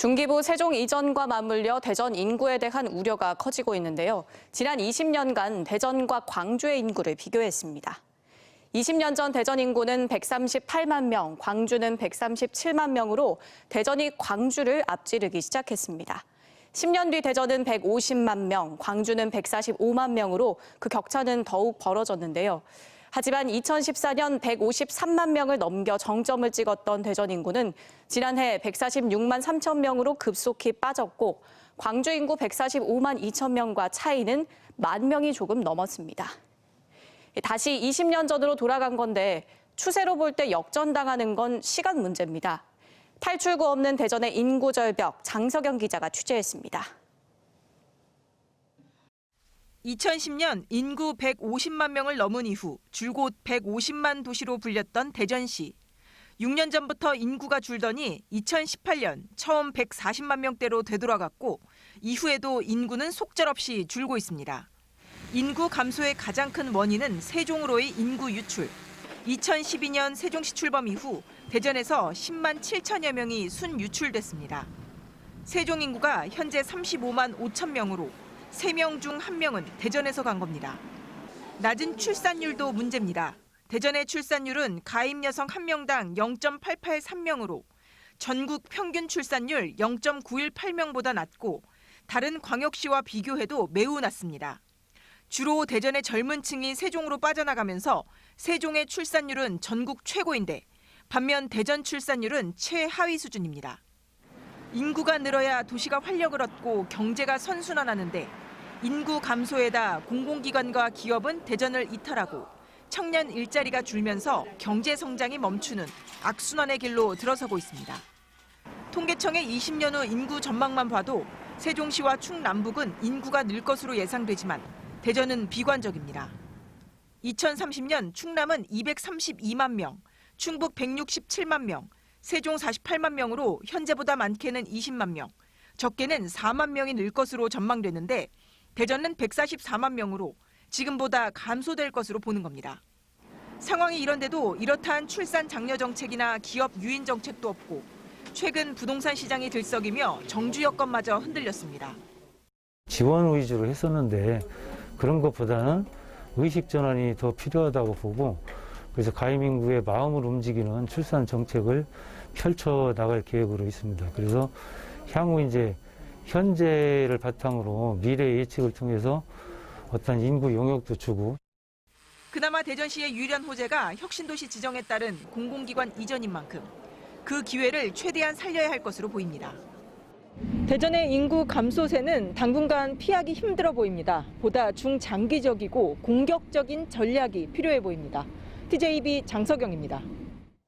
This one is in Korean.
중기부 세종 이전과 맞물려 대전 인구에 대한 우려가 커지고 있는데요. 지난 20년간 대전과 광주의 인구를 비교했습니다. 20년 전 대전 인구는 138만 명, 광주는 137만 명으로 대전이 광주를 앞지르기 시작했습니다. 10년 뒤 대전은 150만 명, 광주는 145만 명으로 그 격차는 더욱 벌어졌는데요. 하지만 2014년 153만 명을 넘겨 정점을 찍었던 대전 인구는 지난해 146만 3천 명으로 급속히 빠졌고 광주 인구 145만 2천 명과 차이는 1만 명이 조금 넘었습니다. 다시 20년 전으로 돌아간 건데 추세로 볼 때 역전당하는 건 시간 문제입니다. 탈출구 없는 대전의 인구 절벽, 장석영 기자가 취재했습니다. 2010년 인구 150만 명을 넘은 이후 줄곧 150만 도시로 불렸던 대전시. 6년 전부터 인구가 줄더니 2018년 처음 140만 명대로 되돌아갔고 이후에도 인구는 속절없이 줄고 있습니다. 인구 감소의 가장 큰 원인은 세종으로의 인구 유출. 2012년 세종시 출범 이후 대전에서 10만 7천여 명이 순유출됐습니다. 세종 인구가 현재 35만 5천 명으로 3명 중 1명은 대전에서 간 겁니다. 낮은 출산율도 문제입니다. 대전의 출산율은 가임 여성 1명당 0.883명으로 전국 평균 출산율 0.918명보다 낮고 다른 광역시와 비교해도 매우 낮습니다. 주로 대전의 젊은 층이 세종으로 빠져나가면서 세종의 출산율은 전국 최고인데 반면 대전 출산율은 최하위 수준입니다. 인구가 늘어야 도시가 활력을 얻고 경제가 선순환하는데 인구 감소에다 공공기관과 기업은 대전을 이탈하고 청년 일자리가 줄면서 경제 성장이 멈추는 악순환의 길로 들어서고 있습니다. 통계청의 20년 후 인구 전망만 봐도 세종시와 충남북은 인구가 늘 것으로 예상되지만 대전은 비관적입니다. 2030년 충남은 232만 명, 충북 167만 명, 세종 48만 명으로 현재보다 많게는 20만 명, 적게는 4만 명이 늘 것으로 전망되는데 대전은 144만 명으로 지금보다 감소될 것으로 보는 겁니다. 상황이 이런데도 이렇다 한 출산 장려 정책이나 기업 유인 정책도 없고 최근 부동산 시장이 들썩이며 정주 여건마저 흔들렸습니다. 지원 위주로 했었는데 그런 것보다는 의식 전환이 더 필요하다고 보고 그래서 가임 인구의 마음을 움직이는 출산 정책을 펼쳐 나갈 계획으로 있습니다. 그래서 향후 이제 현재를 바탕으로 미래 예측을 통해서 어떤 인구 용역도 주고. 그나마 대전시의 유일한 호재가 혁신도시 지정에 따른 공공기관 이전인 만큼 그 기회를 최대한 살려야 할 것으로 보입니다. 대전의 인구 감소세는 당분간 피하기 힘들어 보입니다. 보다 중장기적이고 공격적인 전략이 필요해 보입니다. TJB 장석영입니다.